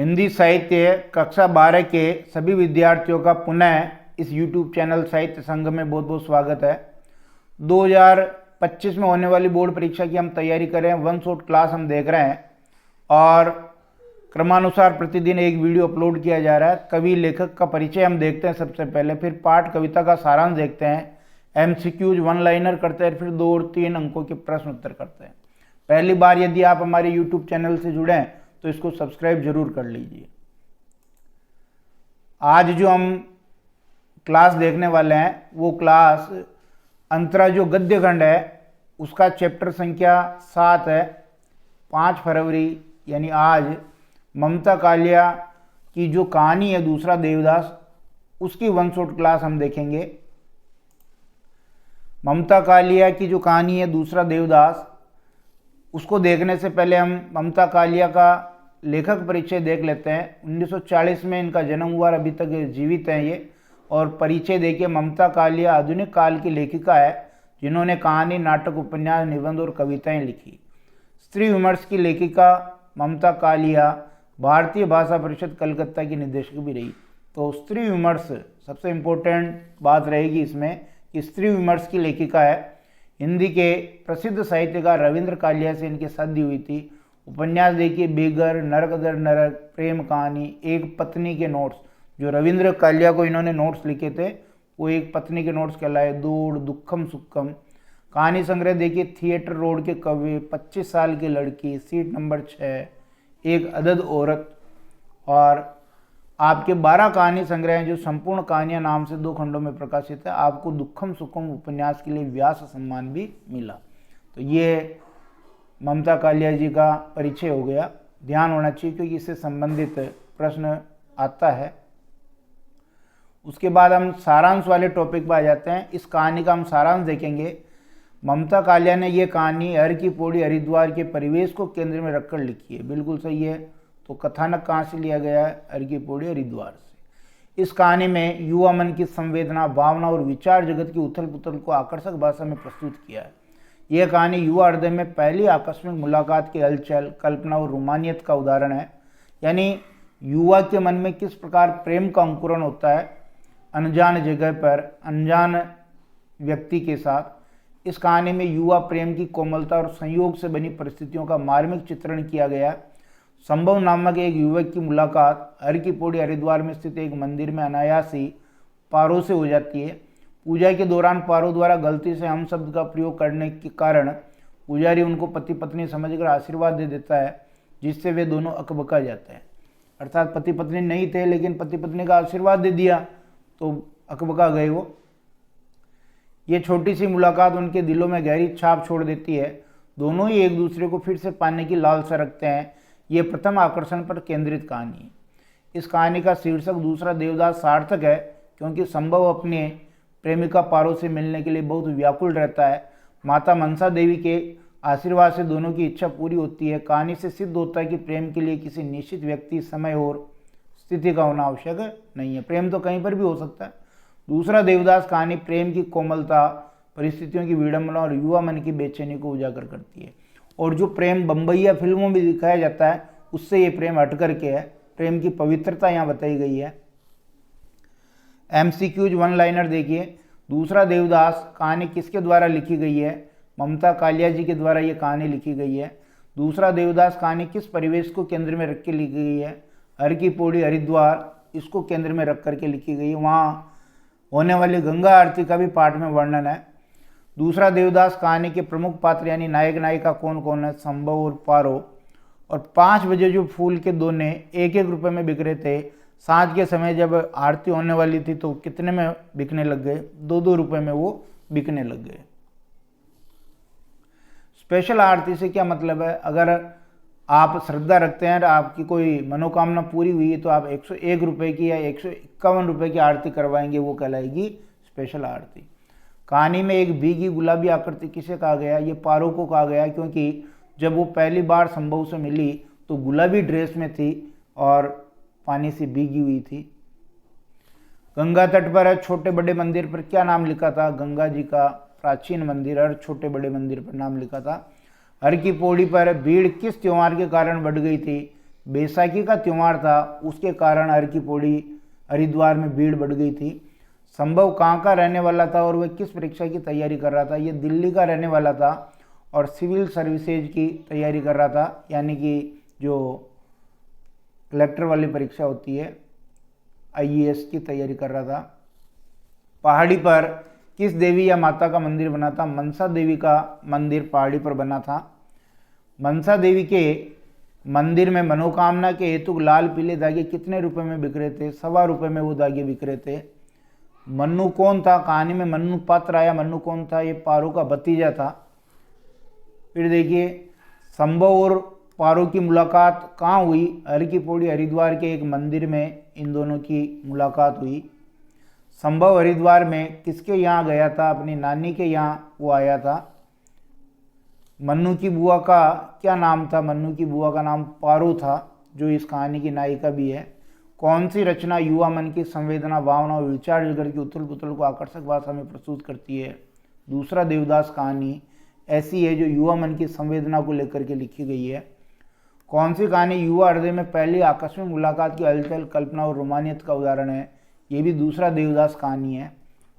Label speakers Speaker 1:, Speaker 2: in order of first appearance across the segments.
Speaker 1: हिंदी साहित्य कक्षा 12 के सभी विद्यार्थियों का पुनः इस YouTube चैनल साहित्य संघ में बहुत बहुत स्वागत है। 2025 में होने वाली बोर्ड परीक्षा की हम तैयारी कर रहे हैं। वन शॉट क्लास हम देख रहे हैं और क्रमानुसार प्रतिदिन एक वीडियो अपलोड किया जा रहा है। कवि लेखक का परिचय हम देखते हैं सबसे पहले, फिर पाठ कविता का सारांश देखते हैं, MCQs वन लाइनर करते हैं, फिर 2 और 3 अंकों के प्रश्न उत्तर करते हैं। पहली बार यदि आप हमारे YouTube चैनल से जुड़े हैं तो इसको सब्सक्राइब जरूर कर लीजिए। आज जो हम क्लास देखने वाले हैं वो क्लास अंतरा जो गद्य खंड है उसका चैप्टर संख्या 7 है। 5 फरवरी यानी आज ममता कालिया की जो कहानी है दूसरा देवदास, उसकी वन शॉट क्लास हम देखेंगे। ममता कालिया की जो कहानी है दूसरा देवदास, उसको देखने से पहले हम ममता कालिया का लेखक परिचय देख लेते हैं। 1940 में इनका जन्म हुआ और अभी तक जीवित हैं ये। और परिचय देखिए, ममता कालिया आधुनिक काल की लेखिका है जिन्होंने कहानी, नाटक, उपन्यास, निबंध और कविताएं लिखी। स्त्री विमर्श की लेखिका ममता कालिया भारतीय भाषा परिषद कलकत्ता की निदेशक भी रही। तो स्त्री विमर्श सबसे इम्पोर्टेंट बात रहेगी इसमें कि स्त्री विमर्श की लेखिका है। हिंदी के प्रसिद्ध साहित्यकार रविंद्र कालिया से इनकी शादी हुई थी। उपन्यास देखिए, बेगर, नरक दर नरक, प्रेम कहानी, एक पत्नी के नोट्स, जो रविंद्र कालिया को इन्होंने नोट्स लिखे थे वो एक पत्नी के नोट्स कहलाए। दौड़, दुखम सुखम। कहानी संग्रह देखिए, थिएटर रोड के कवि, 25 साल की लड़की, सीट नंबर 6, एक अदद औरत। और आपके 12 कहानी संग्रह हैं जो संपूर्ण कहानियां नाम से 2 खंडों में प्रकाशित है। आपको दुखम सुखम उपन्यास के लिए व्यास सम्मान भी मिला। तो ये ममता कालिया जी का परिचय हो गया। ध्यान होना चाहिए क्योंकि इससे संबंधित प्रश्न आता है। उसके बाद हम सारांश वाले टॉपिक पर आ जाते हैं। इस कहानी का हम सारांश देखेंगे। ममता कालिया ने यह कहानी हर की पौड़ी हरिद्वार के परिवेश को केंद्र में रखकर लिखी है। बिल्कुल सही है। तो कथानक कहाँ से लिया गया है? हर की पौड़ी हरिद्वार से। इस कहानी में युवा मन की संवेदना, भावना और विचार जगत की उथल पुथल को आकर्षक भाषा में प्रस्तुत किया है। यह कहानी युवा हृदय में पहली आकस्मिक मुलाकात की हलचल, कल्पना और रोमानियत का उदाहरण है। यानी युवा के मन में किस प्रकार प्रेम का अंकुरण होता है अनजान जगह पर, अनजान व्यक्ति के साथ। इस कहानी में युवा प्रेम की कोमलता और संयोग से बनी परिस्थितियों का मार्मिक चित्रण किया गया। संभव नामक एक युवक की मुलाकात हर की पौड़ी हरिद्वार में स्थित एक मंदिर में अनायास ही पारो से हो जाती है। पूजा के दौरान पारो द्वारा गलती से हम शब्द का प्रयोग करने के कारण पुजारी उनको पति पत्नी समझकर आशीर्वाद दे देता है, जिससे वे दोनों अकबका जाते हैं। अर्थात पति पत्नी नहीं थे लेकिन पति पत्नी का आशीर्वाद दे दिया तो अकबका गए वो। ये छोटी सी मुलाकात उनके दिलों में गहरी छाप छोड़ देती है। दोनों ही एक दूसरे को फिर से पाने की लालसा रखते हैं। ये प्रथम आकर्षण पर केंद्रित कहानी है। इस कहानी का शीर्षक दूसरा देवदास सार्थक है क्योंकि संभव अपने प्रेमिका पारो से मिलने के लिए बहुत व्याकुल रहता है। माता मनसा देवी के आशीर्वाद से दोनों की इच्छा पूरी होती है। कहानी से सिद्ध होता है कि प्रेम के लिए किसी निश्चित व्यक्ति, समय और स्थिति का होना आवश्यक नहीं है। प्रेम तो कहीं पर भी हो सकता है। दूसरा देवदास कहानी प्रेम की कोमलता, परिस्थितियों की विडंबना और युवा मन की बेचैनी को उजागर करती है। और जो प्रेम बम्बईया फिल्मों में दिखाया जाता है उससे ये प्रेम हट करके है। प्रेम की पवित्रता यहाँ बताई गई है। MCQs वन लाइनर देखिए। दूसरा देवदास कहानी किसके द्वारा लिखी गई है? ममता कालिया जी के द्वारा ये कहानी लिखी गई है। दूसरा देवदास कहानी किस परिवेश को केंद्र में रख के लिखी गई है? हर की पौड़ी हरिद्वार, इसको केंद्र में रख करके लिखी गई है। वहाँ होने वाली गंगा आरती का भी पाठ में वर्णन है। दूसरा देवदास कहानी के प्रमुख पात्र यानी नायक नायिका कौन कौन है? संभव और पारो। और 5 बजे जो फूल के दोने 1-1 रुपये में बिक रहे थे, सांझ के समय जब आरती होने वाली थी तो कितने में बिकने लग गए? 2-2 रुपये में वो बिकने लग गए। स्पेशल आरती से क्या मतलब है? अगर आप श्रद्धा रखते हैं और आपकी कोई मनोकामना पूरी हुई है तो आप 101 रुपये की या 151 रुपये की आरती करवाएंगे, वो कहलाएगी स्पेशल आरती। कहानी में एक भीगी गुलाबी आकृति किसे कहा गया? ये पारो को कहा गया क्योंकि जब वो पहली बार संभव से मिली तो गुलाबी ड्रेस में थी और पानी से भीगी हुई थी। गंगा तट पर छोटे बड़े मंदिर पर क्या नाम लिखा था? गंगा जी का प्राचीन मंदिर और छोटे बड़े मंदिर पर नाम लिखा था। हर की पौड़ी पर भीड़ किस त्योहार के कारण बढ़ गई थी? बैसाखी का त्यौहार था, उसके कारण हर की पौड़ी हरिद्वार में भीड़ बढ़ गई थी। संभव कहाँ का रहने वाला था और वह किस परीक्षा की तैयारी कर रहा था? ये दिल्ली का रहने वाला था और सिविल सर्विसेज की तैयारी कर रहा था, यानी कि जो कलेक्टर वाली परीक्षा होती है, आईएएस की तैयारी कर रहा था। पहाड़ी पर किस देवी या माता का मंदिर बना था? मनसा देवी का मंदिर पहाड़ी पर बना था। मनसा देवी के मंदिर में मनोकामना के हेतु लाल पीले धागे कितने रुपए में बिक रहे थे? ₹1.25 में वो धागे बिक रहे थे। मन्नू कौन था? कहानी में मन्नू पात्र आया। मन्नू कौन था? ये पारो का भतीजा था। फिर देखिए, संभव और पारो की मुलाकात कहाँ हुई? हर की पौड़ी हरिद्वार के एक मंदिर में इन दोनों की मुलाकात हुई। संभव हरिद्वार में किसके यहाँ गया था? अपनी नानी के यहाँ वो आया था। मन्नू की बुआ का क्या नाम था? मन्नू की बुआ का नाम पारो था, जो इस कहानी की नायिका भी है। कौन सी रचना युवा मन की संवेदना, भावना और विचार जगत की उथल पुथल को आकर्षक भाषा में प्रस्तुत करती है? दूसरा देवदास कहानी ऐसी है जो युवा मन की संवेदना को लेकर के लिखी गई है। कौन सी कहानी युवा हृदय में पहली आकस्मिक मुलाकात की हलचल, कल्पना और रोमानियत का उदाहरण है? ये भी दूसरा देवदास कहानी है,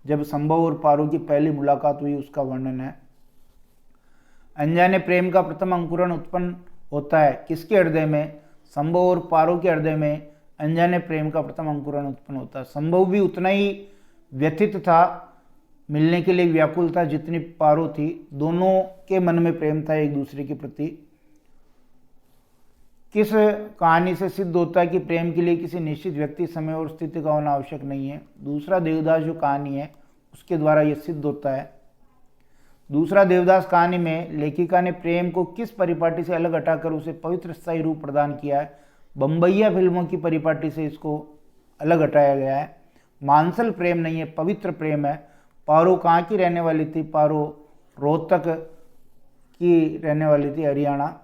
Speaker 1: जब संभव और पारो की पहली मुलाकात हुई उसका वर्णन है। अनजाने प्रेम का प्रथम अंकुरण उत्पन्न होता है किसके हृदय में? संभव और पारो के हृदय में अनजाने प्रेम का प्रथम अंकुरण उत्पन्न होता है। संभव भी उतना ही व्यथित था, मिलने के लिए व्याकुल था जितनी पारो थी। दोनों के मन में प्रेम था एक दूसरे के प्रति। किस कहानी से सिद्ध होता है कि प्रेम के लिए किसी निश्चित व्यक्ति, समय और स्थिति का होना आवश्यक नहीं है? दूसरा देवदास जो कहानी है उसके द्वारा यह सिद्ध होता है। दूसरा देवदास कहानी में लेखिका ने प्रेम को किस परिपाटी से अलग हटाकर उसे पवित्र स्थायी रूप प्रदान किया है? बम्बईया फिल्मों की परिपाटी से इसको अलग हटाया गया है। मानसल प्रेम नहीं है, पवित्र प्रेम है। पारो कहाँ की रहने वाली थी? पारो रोहतक की रहने वाली थी, हरियाणा।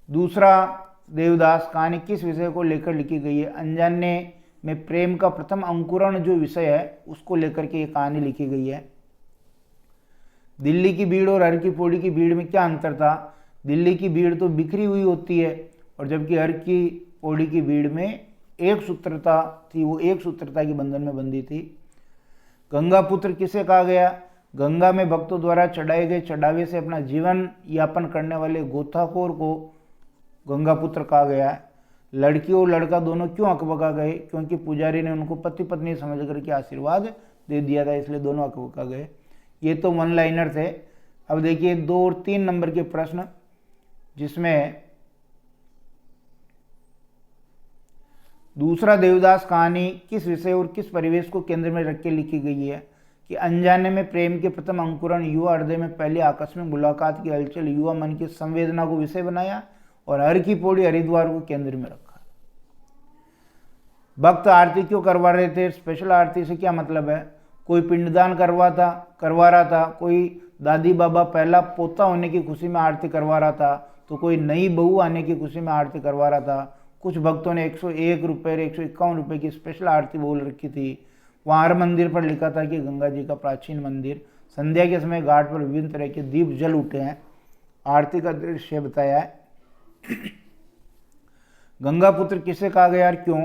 Speaker 1: दूसरा देवदास कहानी किस विषय को लेकर लिखी गई है? अनजाने में प्रेम का प्रथम अंकुरण जो विषय है उसको लेकर के ये कहानी लिखी गई है। दिल्ली की भीड़ और हर की पौड़ी की भीड़ में क्या अंतर था? दिल्ली की भीड़ तो बिखरी हुई होती है और जबकि हर की पौड़ी की भीड़ में एक सूत्रता थी, वो एक सूत्रता के बंधन में बंधी थी। गंगा पुत्र किसे कहा गया? गंगा में भक्तों द्वारा चढ़ाए गए चढ़ावे से अपना जीवन यापन करने वाले गोताखोर को गंगा पुत्र कहा गया है। लड़की और लड़का दोनों क्यों अकबका गए? क्योंकि पुजारी ने उनको पति पत्नी समझ करके आशीर्वाद दे दिया था, इसलिए दोनों अकबका गए। ये तो वन लाइनर थे। अब देखिए 2 और 3 नंबर के प्रश्न, जिसमें दूसरा देवदास कहानी किस विषय और किस परिवेश को केंद्र में रख के लिखी गई है? कि अनजाने में प्रेम के प्रथम अंकुरण, युवा हृदय में पहली आकस्मिक मुलाकात की हलचल, युवा मन की संवेदना को विषय बनाया और हर की पौड़ी हरिद्वार को केंद्र में रखा। भक्त आरती क्यों करवा रहे थे? स्पेशल आरती से क्या मतलब है? कोई पिंडदान करवा रहा था, कोई दादी बाबा पहला पोता होने की खुशी में आरती करवा रहा था, तो कोई नई बहू आने की खुशी में आरती करवा रहा था। कुछ भक्तों ने 101 रुपये 151 रुपये की स्पेशल आरती बोल रखी थी। वहाँ हर मंदिर पर लिखा था कि गंगा जी का प्राचीन मंदिर। संध्या के समय घाट पर विभिन्न तरह के दीप जल उठे हैं। आरती का दृश्य बताया है। गंगा पुत्र किसे कहा गया और क्यों?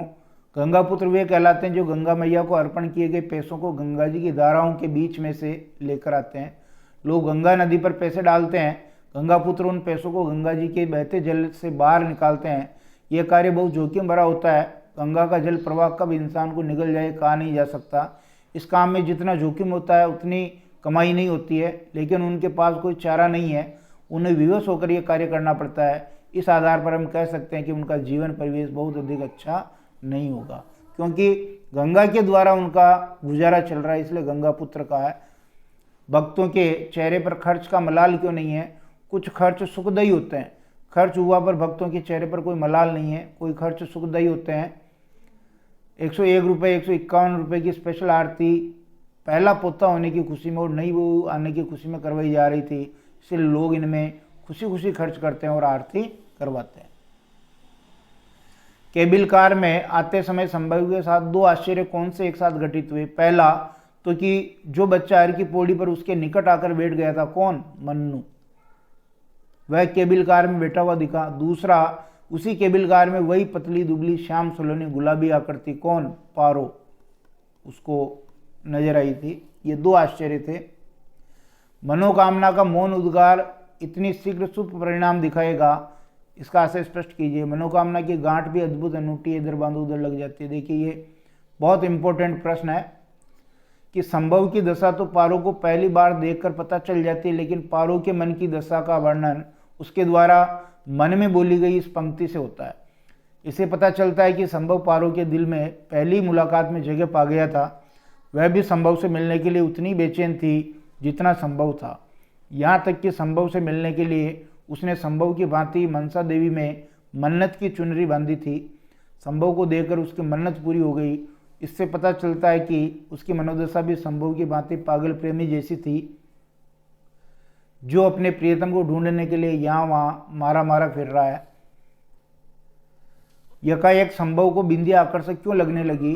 Speaker 1: गंगा पुत्र वे कहलाते हैं जो गंगा मैया को अर्पण किए गए पैसों को गंगा जी की धाराओं के बीच में से लेकर आते हैं। लोग गंगा नदी पर पैसे डालते हैं, गंगा पुत्र उन पैसों को गंगा जी के बहते जल से बाहर निकालते हैं। यह कार्य बहुत जोखिम भरा होता है। गंगा का जल प्रवाह कब इंसान को निगल जाए कहा नहीं जा सकता। इस काम में जितना जोखिम होता है उतनी कमाई नहीं होती है, लेकिन उनके पास कोई चारा नहीं है, उन्हें विवश होकर यह कार्य करना पड़ता है। इस आधार पर हम कह सकते हैं कि उनका जीवन परिवेश बहुत अधिक अच्छा नहीं होगा, क्योंकि गंगा के द्वारा उनका गुजारा चल रहा है, इसलिए गंगा पुत्र का है। भक्तों के चेहरे पर खर्च का मलाल क्यों नहीं है? कुछ खर्च सुखदायी होते हैं। खर्च हुआ पर भक्तों के चेहरे पर कोई मलाल नहीं है, कोई खर्च सुखदायी होते हैं। 101 रुपये 151 रुपये की स्पेशल आरती पहला पोता होने की खुशी में और नई बहू आने की खुशी में करवाई जा रही थी, इसलिए लोग इनमें खुशी खुशी खर्च करते हैं और आरती करवाते हैं। केबिल कार में आते समय संभव के साथ 2 आश्चर्य कौन से एक साथ घटित हुए? पहला तो कि जो बच्चा हर की पौड़ी पर उसके निकट आकर बैठ गया था, कौन? मन्नू, वह केबिल कार में बैठा हुआ दिखा। दूसरा, उसी केबिलकार में वही पतली दुबली श्याम सलोनी गुलाबी आकृति, कौन? पारो, उसको नजर आई थी। ये दो आश्चर्य थे। मनोकामना का मौन उद्गार इतनी शीघ्र शुभ परिणाम दिखाएगा, इसका आशय स्पष्ट कीजिए। मनोकामना की गांठ भी अद्भुत अनूठी है, इधर बांधो उधर लग जाती है। देखिए ये बहुत इंपॉर्टेंट प्रश्न है कि संभव की दशा तो पारो को पहली बार देखकर पता चल जाती है, लेकिन पारो के मन की दशा का वर्णन उसके द्वारा मन में बोली गई इस पंक्ति से होता है। इसे पता चलता है कि संभव पारो के दिल में पहली मुलाकात में जगह पा गया था। वह भी संभव से मिलने के लिए उतनी बेचैन थी जितना संभव था। यहाँ तक कि संभव से मिलने के लिए उसने संभव की भांति मनसा देवी में मन्नत की चुनरी बांधी थी। संभव को देखकर उसकी मन्नत पूरी हो गई। इससे पता चलता है कि उसकी मनोदशा भी संभव की भांति पागल प्रेमी जैसी थी, जो अपने प्रियतम को ढूंढने के लिए यहाँ वहाँ मारा मारा फिर रहा है। यकाएक संभव को बिंदिया आकर्षक क्यों लगने लगी?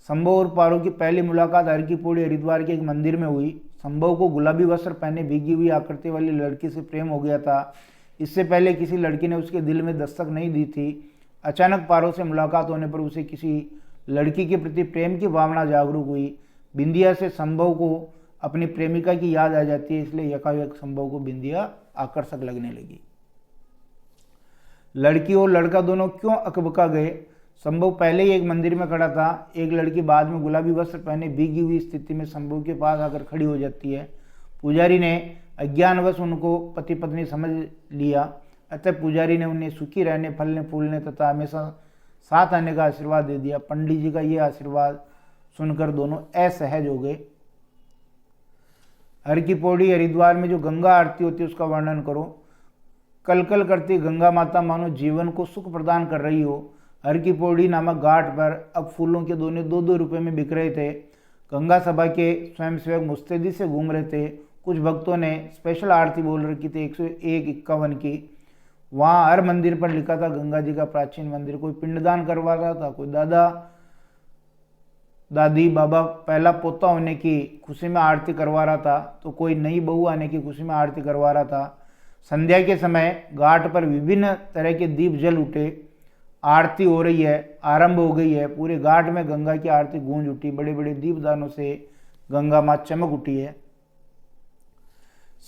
Speaker 1: संभव और पारो की पहली मुलाकात हर की पौड़ी हरिद्वार के एक मंदिर में हुई। संभव को गुलाबी वस्त्र पहने भीगी हुई आकृति वाली लड़की से प्रेम हो गया था। इससे पहले किसी लड़की ने उसके दिल में दस्तक नहीं दी थी। अचानक पारो से मुलाकात होने पर उसे किसी लड़की के प्रति प्रेम की भावना जागरूक हुई। बिंदिया से संभव को अपनी प्रेमिका की याद आ जाती है, इसलिए यकायक संभव को बिंदिया आकर्षक लगने लगी। लड़की और लड़का दोनों क्यों अकबका गए? संभव पहले ही एक मंदिर में खड़ा था। एक लड़की बाद में गुलाबी वस्त्र पहने भीगी हुई स्थिति में संभव के पास आकर खड़ी हो जाती है। पुजारी ने अज्ञानवश उनको पति पत्नी समझ लिया, अतः पुजारी ने उन्हें सुखी रहने, फलने फूलने तथा हमेशा साथ आने का आशीर्वाद दे दिया। पंडित जी का ये आशीर्वाद सुनकर दोनों असहज हो गए। हर की पौड़ी हरिद्वार में जो गंगा आरती होती है उसका वर्णन करो। कलकल करती गंगा माता मानो जीवन को सुख प्रदान कर रही हो। हर की पौड़ी नामक घाट पर अब फूलों के दोने 2-2 रुपये में बिक रहे थे। गंगा सभा के स्वयंसेवक मुस्तैदी से घूम रहे थे। कुछ भक्तों ने स्पेशल आरती बोल रखी थी 101-51 की। वहाँ हर मंदिर पर लिखा था गंगा जी का प्राचीन मंदिर। कोई पिंडदान करवा रहा था, कोई दादा दादी बाबा पहला पोता होने की खुशी में आरती करवा रहा था, तो कोई नई बहू आने की खुशी में आरती करवा रहा था। संध्या के समय घाट पर विभिन्न तरह के दीप जल उठे। आरती हो रही है, आरंभ हो गई है। पूरे घाट में गंगा की आरती गूंज उठी। बड़े बड़े दीपदानों से गंगा माँ चमक उठी है।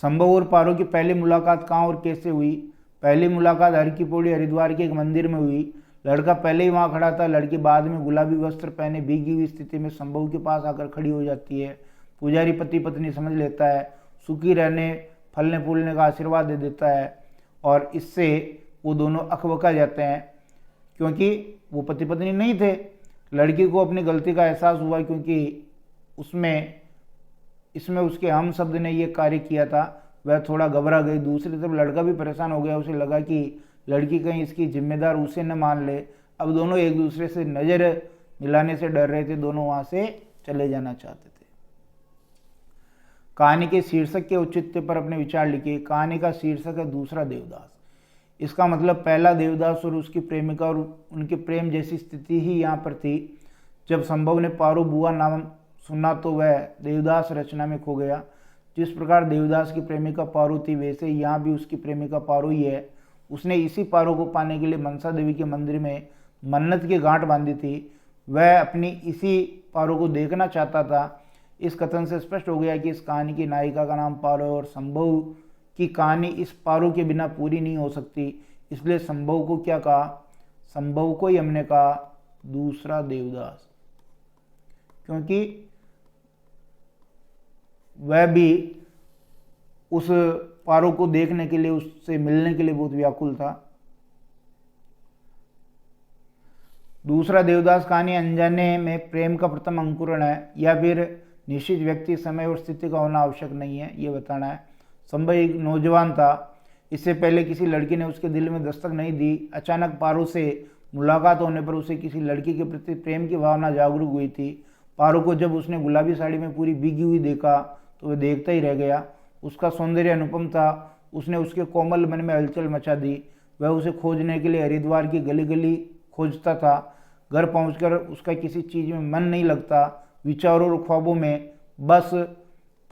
Speaker 1: संभव और पारो की पहली मुलाकात कहाँ और कैसे हुई? पहली मुलाकात हर की पौड़ी हरिद्वार के एक मंदिर में हुई। लड़का पहले ही वहाँ खड़ा था। लड़की बाद में गुलाबी वस्त्र पहने भीगी हुई स्थिति में संभव के पास आकर खड़ी हो जाती है। पुजारी पति पत्नी समझ लेता है, सुखी रहने, फलने फूलने का आशीर्वाद दे देता है, और इससे वो दोनों अकबका जाते हैं, क्योंकि वो पति पत्नी नहीं थे। लड़की को अपनी गलती का एहसास हुआ, क्योंकि इसमें उसके हम शब्द ने ये कार्य किया था। वह थोड़ा घबरा गई। दूसरी तरफ लड़का भी परेशान हो गया। उसे लगा कि लड़की कहीं इसकी जिम्मेदार उसे न मान ले। अब दोनों एक दूसरे से नज़र मिलाने से डर रहे थे। दोनों वहाँ से चले जाना चाहते थे। कहानी के शीर्षक के औचित्य पर अपने विचार लिखिए। कहानी का शीर्षक है दूसरा देवदास। इसका मतलब पहला देवदास और उसकी प्रेमिका और उनके प्रेम जैसी स्थिति ही यहाँ पर थी। जब संभव ने पारो बुआ नाम सुना तो वह देवदास रचना में खो गया। जिस प्रकार देवदास की प्रेमिका पारो थी, वैसे यहाँ भी उसकी प्रेमिका पारो ही है। उसने इसी पारो को पाने के लिए मनसा देवी के मंदिर में मन्नत की गांठ बांधी थी। वह अपनी इसी पारो को देखना चाहता था। इस कथन से स्पष्ट हो गया कि इस कहानी की नायिका का नाम पारो, और संभव की कहानी इस पारो के बिना पूरी नहीं हो सकती। इसलिए संभव को क्या कहा? संभव को ही हमने कहा दूसरा देवदास, क्योंकि वह भी उस पारो को देखने के लिए, उससे मिलने के लिए बहुत व्याकुल था। दूसरा देवदास कहानी अनजाने में प्रेम का प्रथम अंकुरण है, या फिर निश्चित व्यक्ति, समय और स्थिति का होना आवश्यक नहीं है, ये बताना है। संभव एक नौजवान था। इससे पहले किसी लड़की ने उसके दिल में दस्तक नहीं दी। अचानक पारो से मुलाकात होने पर उसे किसी लड़की के प्रति प्रेम की भावना जागरूक हुई थी। पारो को जब उसने गुलाबी साड़ी में पूरी भीगी हुई देखा तो वह देखता ही रह गया। उसका सौंदर्य अनुपम था। उसने उसके कोमल मन में हलचल मचा दी। वह उसे खोजने के लिए हरिद्वार की गली गली खोजता था। घर पहुंचकर उसका किसी चीज़ में मन नहीं लगता। विचारों और ख्वाबों में बस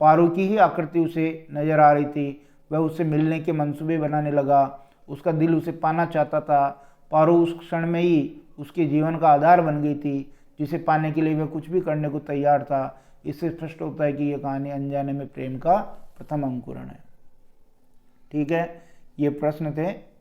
Speaker 1: पारो की ही आकृति उसे नजर आ रही थी। वह उससे मिलने के मंसूबे बनाने लगा। उसका दिल उसे पाना चाहता था। पारो उस क्षण में ही उसके जीवन का आधार बन गई थी, जिसे पाने के लिए वह कुछ भी करने को तैयार था। इससे स्पष्ट होता है कि यह कहानी अनजाने में प्रेम का प्रथम अंकुरण है। ठीक है, ये प्रश्न थे।